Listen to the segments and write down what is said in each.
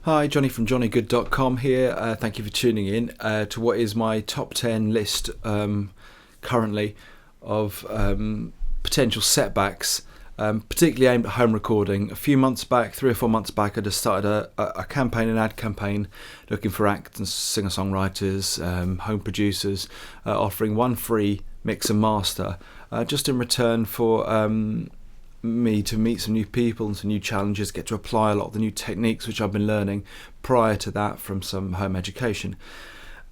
Hi, Johnny from johnnygood.com here. Thank you for tuning in to what is my top 10 list currently of potential setbacks, particularly aimed at home recording. A few months back, 3 or 4 months back, I just started a campaign, an ad campaign, looking for acts and singer-songwriters, home producers, offering one free mix and master, just in return for me to meet some new people and some new challenges, get to apply a lot of the new techniques which I've been learning prior to that from some home education.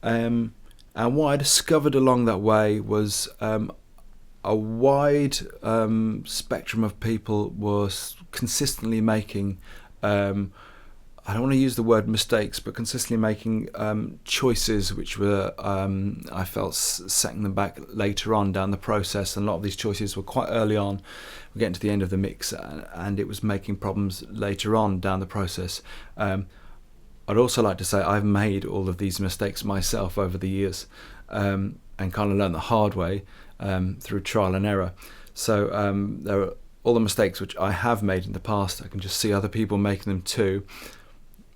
And what I discovered along that way was a wide spectrum of people was consistently making, I don't want to use the word mistakes, but consistently making choices which were, I felt, setting them back later on down the process. And a lot of these choices were quite early on. We're getting to the end of the mix, and it was making problems later on down the process. I'd also like to say I've made all of these mistakes myself over the years, and kind of learned the hard way through trial and error. So there are all the mistakes which I have made in the past. I can just see other people making them too.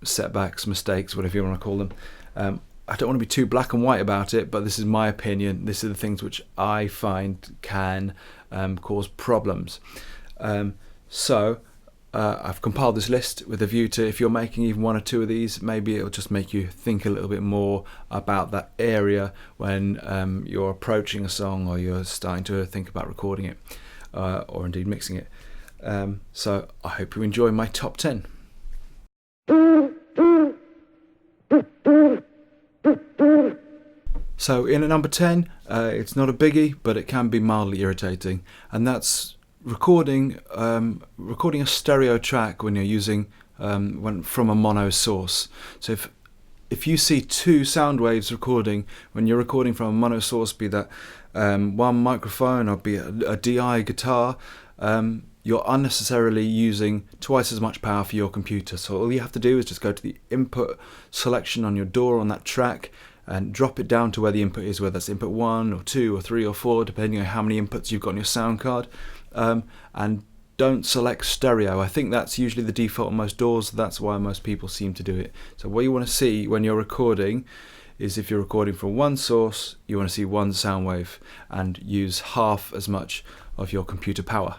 Setbacks, mistakes, whatever you want to call them. I don't want to be too black and white about it, but this is my opinion. This are the things which I find can cause problems. So I've compiled this list with a view to, if you're making even one or two of these, maybe it'll just make you think a little bit more about that area when you're approaching a song or you're starting to think about recording it or indeed mixing it. So I hope you enjoy my top 10. So in at number 10, it's not a biggie, but it can be mildly irritating, and that's recording a stereo track when you're using from a mono source. So if you see two sound waves recording when you're recording from a mono source, be that one microphone or be a DI guitar, you're unnecessarily using twice as much power for your computer. So all you have to do is just go to the input selection on your DAW on that track and drop it down to where the input is, whether that's input 1 or 2 or 3 or 4, depending on how many inputs you've got on your sound card. And don't select stereo. I think that's usually the default on most DAWs. That's why most people seem to do it. So what you want to see when you're recording is, if you're recording from one source, you want to see one sound wave and use half as much of your computer power.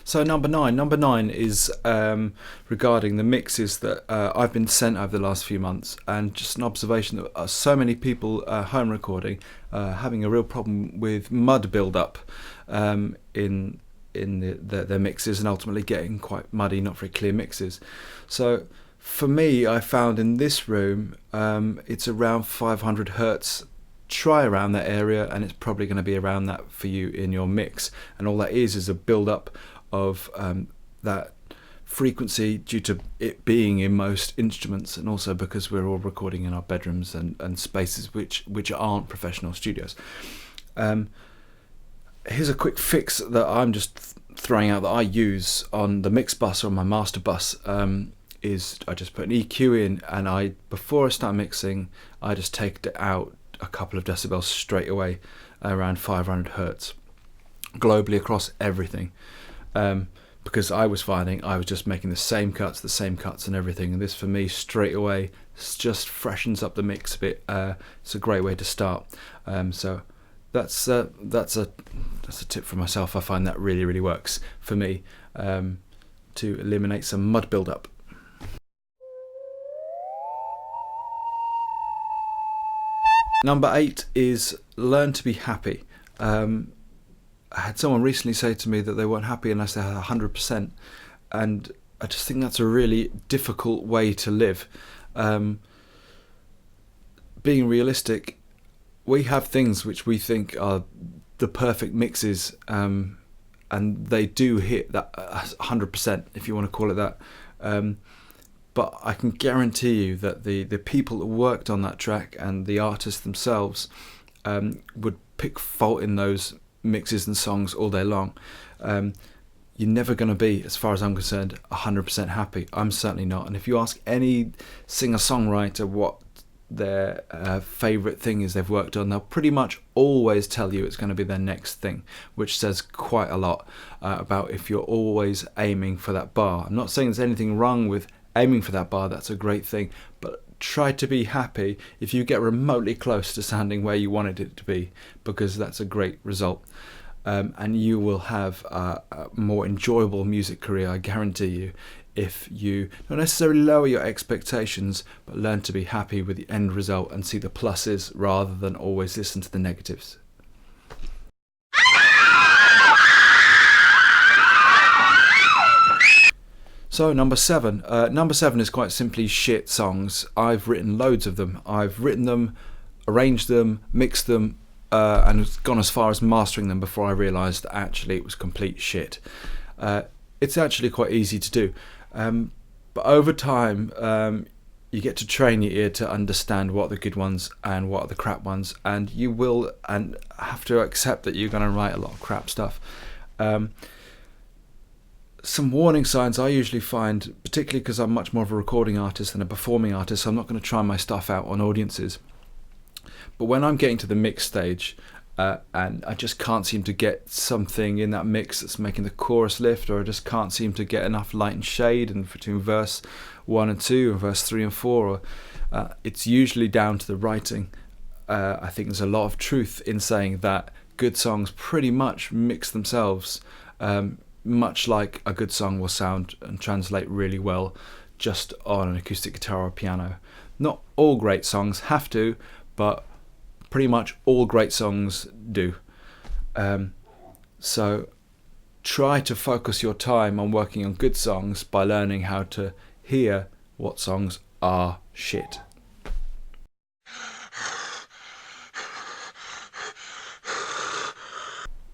So number nine is regarding the mixes that I've been sent over the last few months, and just an observation that so many people home recording having a real problem with mud build-up in their mixes, and ultimately getting quite muddy, not very clear mixes. So for me, I found in this room it's around 500 hertz. Try around that area, and it's probably going to be around that for you in your mix. And all that is a build-up of that frequency due to it being in most instruments, and also because we're all recording in our bedrooms and spaces which aren't professional studios. Here's a quick fix that I'm just throwing out that I use on the mix bus or on my master bus. Is I just put an EQ in, and before I start mixing, I just take it out a couple of decibels straight away, around 500 hertz, globally across everything, because I was finding I was just making the same cuts and everything, and this for me straight away just freshens up the mix a bit. It's a great way to start. So that's a tip for myself. I find that really works for me to eliminate some mud build-up. Number 8 is learn to be happy. I had someone recently say to me that they weren't happy unless they had 100%, and I just think that's a really difficult way to live. Being realistic, we have things which we think are the perfect mixes, and they do hit that 100%, if you want to call it that. But I can guarantee you that the people that worked on that track and the artists themselves would pick fault in those mixes and songs all day long. You're never going to be, as far as I'm concerned, 100% happy. I'm certainly not. And if you ask any singer-songwriter what their favourite thing is they've worked on, they'll pretty much always tell you it's going to be their next thing, which says quite a lot about if you're always aiming for that bar. I'm not saying there's anything wrong with aiming for that bar, that's a great thing, but try to be happy if you get remotely close to sounding where you wanted it to be, because that's a great result. And you will have a more enjoyable music career, I guarantee you, if you don't necessarily lower your expectations, but learn to be happy with the end result and see the pluses rather than always listen to the negatives. So number 7. Number 7 is quite simply shit songs. I've written loads of them. I've written them, arranged them, mixed them, and gone as far as mastering them before I realised that actually it was complete shit. It's actually quite easy to do. But over time, you get to train your ear to understand what are the good ones and what are the crap ones, and you will and have to accept that you're going to write a lot of crap stuff. Some warning signs I usually find, particularly because I'm much more of a recording artist than a performing artist, so I'm not going to try my stuff out on audiences. But when I'm getting to the mix stage, and I just can't seem to get something in that mix that's making the chorus lift, or I just can't seem to get enough light and shade in between verse 1 and 2 and verse 3 and 4, it's usually down to the writing. I think there's a lot of truth in saying that good songs pretty much mix themselves, much like a good song will sound and translate really well just on an acoustic guitar or piano. Not all great songs have to, but pretty much all great songs do. So try to focus your time on working on good songs by learning how to hear what songs are shit.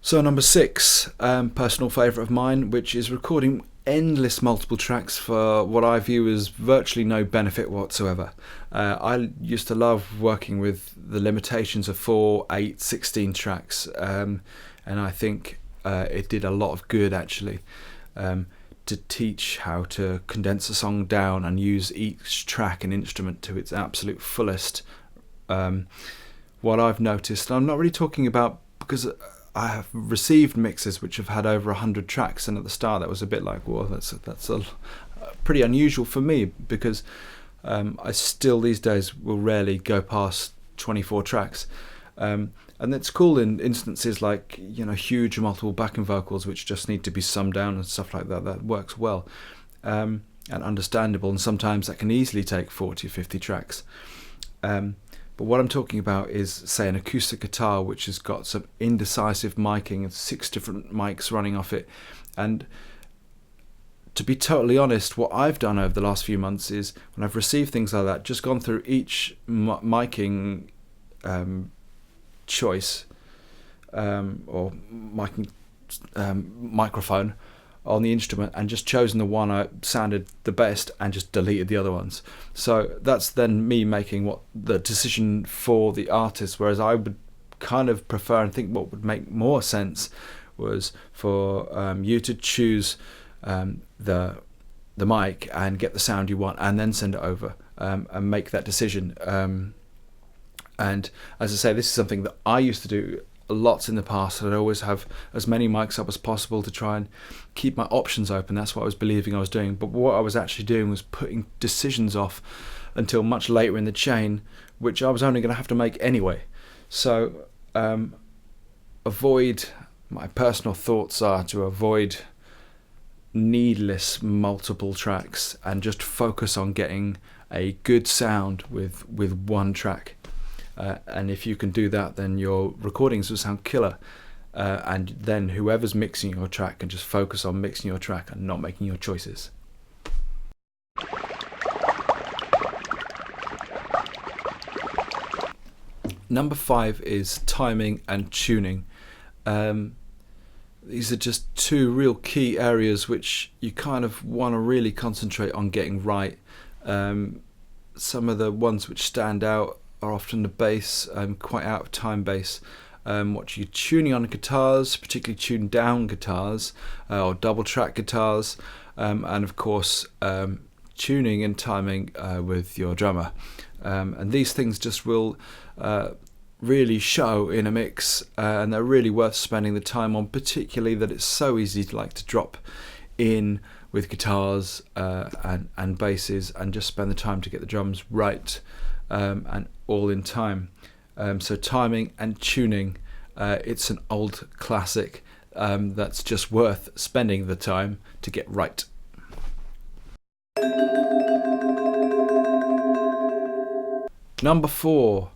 So number 6, personal favourite of mine, which is recording endless multiple tracks for what I view as virtually no benefit whatsoever. I used to love working with the limitations of 4, 8, 16 tracks, and I think it did a lot of good actually, to teach how to condense a song down and use each track and instrument to its absolute fullest. What I've noticed, and I'm not really talking about, because I have received mixes which have had over 100 tracks, and at the start that was a bit like, well, that's pretty unusual for me, because I still these days will rarely go past 24 tracks, and it's cool in instances like, you know, huge multiple backing vocals which just need to be summed down and stuff like that. That works well, and understandable, and sometimes that can easily take 40 or 50 tracks. But what I'm talking about is, say, an acoustic guitar which has got some indecisive miking and 6 different mics running off it. And to be totally honest, what I've done over the last few months is, when I've received things like that, just gone through each miking choice, or miking microphone on the instrument, and just chosen the one I sounded the best and just deleted the other ones. So that's then me making what the decision for the artist, whereas I would kind of prefer and think what would make more sense was for you to choose the mic and get the sound you want, and then send it over, and make that decision. And as I say, this is something that I used to do lots in the past. I'd always have as many mics up as possible to try and keep my options open. That's what I was believing I was doing, but what I was actually doing was putting decisions off until much later in the chain, which I was only going to have to make anyway. So my personal thoughts are to avoid needless multiple tracks and just focus on getting a good sound with one track. And if you can do that, then your recordings will sound killer, and then whoever's mixing your track can just focus on mixing your track and not making your choices. Number 5 is timing and tuning. These are just 2 real key areas which you kind of want to really concentrate on getting right. Some of the ones which stand out are often the bass, quite out of time bass. What you're tuning on guitars, particularly tuned down guitars, or double track guitars, and of course tuning and timing with your drummer. and these things just will really show in a mix, and they're really worth spending the time on, particularly that it's so easy to drop in with guitars and basses and just spend the time to get the drums right, and all in time. So timing and tuning, it's an old classic that's just worth spending the time to get right. Number four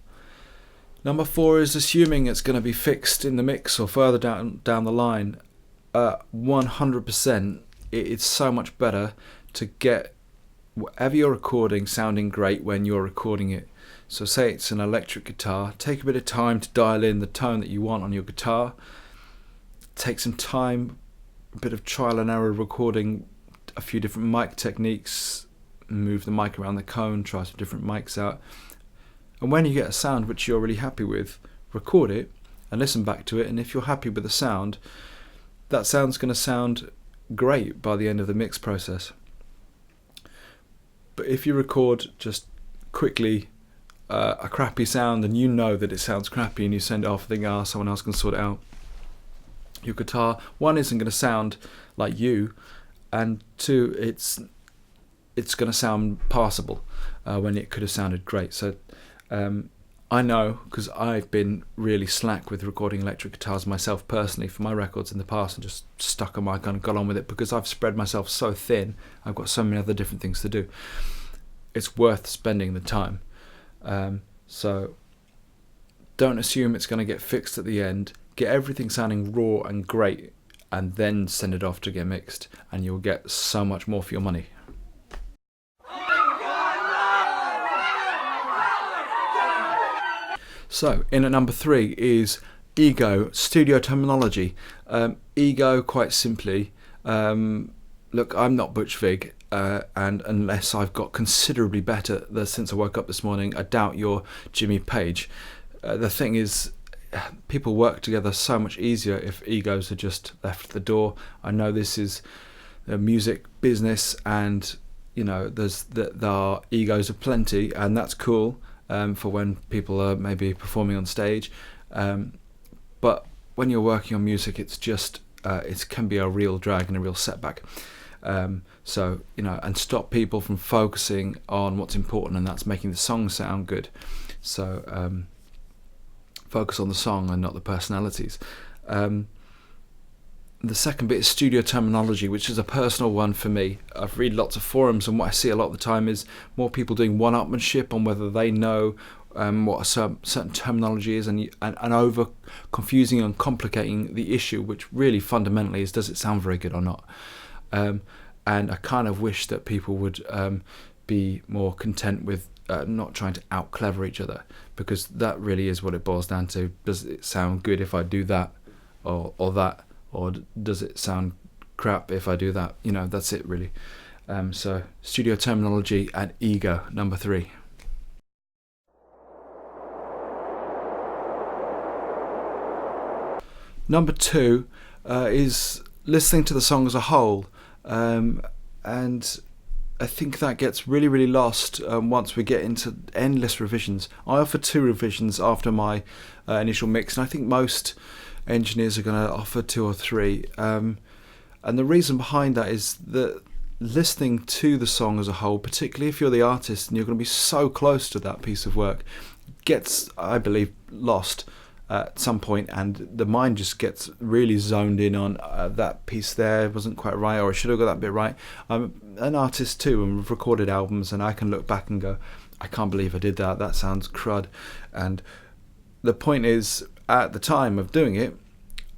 is assuming it's going to be fixed in the mix or further down the line. 100%, it's so much better to get whatever you're recording sounding great when you're recording it. So say it's an electric guitar, take a bit of time to dial in the tone that you want on your guitar. Take some time, a bit of trial and error recording a few different mic techniques, move the mic around the cone, try some different mics out. And when you get a sound which you're really happy with, record it and listen back to it, and if you're happy with the sound, that sound's going to sound great by the end of the mix process. But if you record just quickly a crappy sound and you know that it sounds crappy and you send it off thinking, someone else can sort it out, your guitar, one, isn't going to sound like you, and two, it's going to sound passable when it could have sounded great. So I know, because I've been really slack with recording electric guitars myself personally for my records in the past, and just stuck a mic on and got on with it because I've spread myself so thin. I've got so many other different things to do. It's worth spending the time. So don't assume it's going to get fixed at the end. Get everything sounding raw and great, and then send it off to get mixed, and you'll get so much more for your money. So, in at number 3 is ego, studio terminology. Ego, quite simply, look, I'm not Butch Vig, and unless I've got considerably better since I woke up this morning, I doubt you're Jimmy Page. The thing is, people work together so much easier if egos are just left at the door. I know this is the music business, and there are egos aplenty, and that's cool. For when people are maybe performing on stage, but when you're working on music, it's just it can be a real drag and a real setback. So and stop people from focusing on what's important, and that's making the song sound good. So focus on the song and not the personalities. The second bit is studio terminology, which is a personal one for me. I've read lots of forums, and what I see a lot of the time is more people doing one-upmanship on whether they know what a certain terminology is, and over confusing and complicating the issue, which really fundamentally is, does it sound very good or not? And I kind of wish that people would be more content with not trying to out-clever each other, because that really is what it boils down to. Does it sound good if I do that or that? Or does it sound crap if I do that? That's it really. So studio terminology and ego, number 3. Number 2 is listening to the song as a whole, and I think that gets really, really lost once we get into endless revisions. I offer 2 revisions after my initial mix, and I think most engineers are going to offer 2 or 3, and the reason behind that is that listening to the song as a whole, particularly if you're the artist and you're going to be so close to that piece of work, gets, I believe, lost at some point, and the mind just gets really zoned in on that piece there wasn't quite right, or I should have got that bit right. I'm an artist too, and we've recorded albums, and I can look back and go, I can't believe I did that sounds crud. And the point is, at the time of doing it,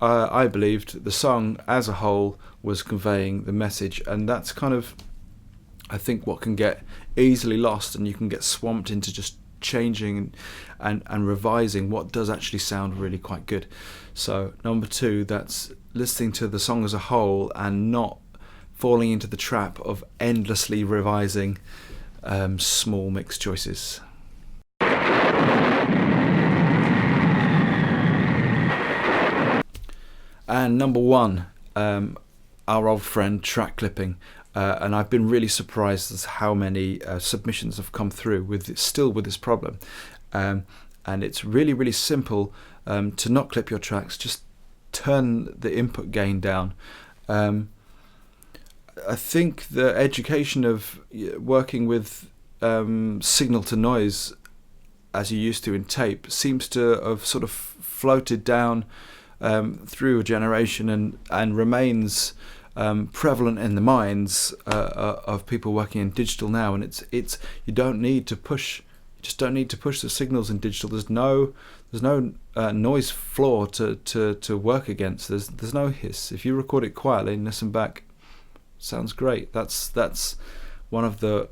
I believed the song as a whole was conveying the message, and that's kind of, I think, what can get easily lost, and you can get swamped into just changing and revising what does actually sound really quite good. So number 2, that's listening to the song as a whole and not falling into the trap of endlessly revising small mix choices. And number 1, our old friend, track clipping. and I've been really surprised as how many submissions have come through with this problem. And it's really, really simple to not clip your tracks. Just turn the input gain down. I think the education of working with signal to noise as you used to in tape seems to have sort of floated down through a generation and remains prevalent in the minds of people working in digital now. And it's you don't need to push. You just don't need to push the signals in digital. There's no noise floor to work against. There's no hiss. If you record it quietly and listen back, sounds great. That's one of the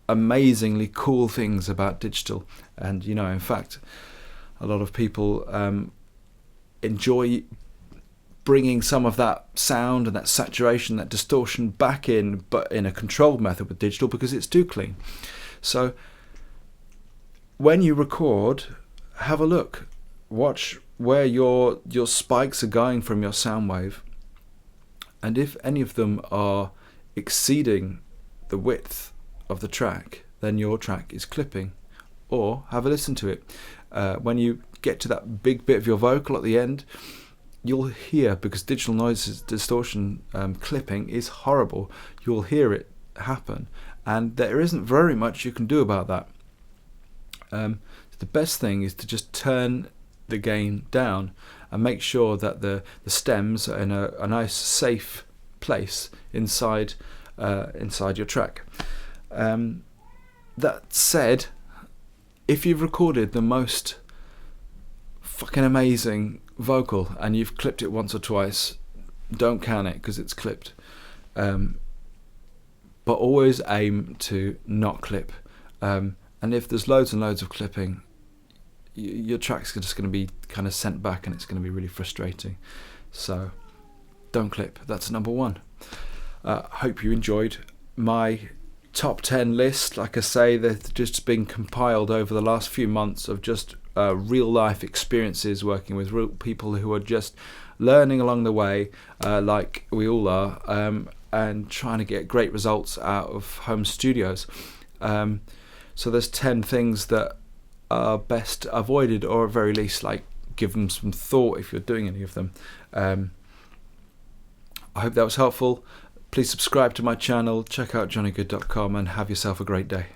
amazingly cool things about digital. And in fact, a lot of people enjoy bringing some of that sound and that saturation, that distortion back in, but in a controlled method with digital, because it's too clean. So when you record, have a look, watch where your spikes are going from your sound wave, and if any of them are exceeding the width of the track, then your track is clipping. Or have a listen to it. When you get to that big bit of your vocal at the end, you'll hear, because digital noise distortion clipping is horrible, you'll hear it happen, and there isn't very much you can do about that. The best thing is to just turn the gain down and make sure that the stems are in a nice safe place inside your track. That said, if you've recorded the most fucking amazing vocal and you've clipped it once or twice, don't count it because it's clipped. But always aim to not clip. And if there's loads and loads of clipping, your track's just going to be kind of sent back and it's going to be really frustrating. So don't clip. That's number one. Hope you enjoyed my top 10 list. Like I say, they've just been compiled over the last few months of just real life experiences working with real people who are just learning along the way, like we all are, and trying to get great results out of home studios. So there's 10 things that are best avoided, or at very least, like, give them some thought if you're doing any of them. I hope that was helpful. Please subscribe to my channel, check out johnnygood.com, and have yourself a great day.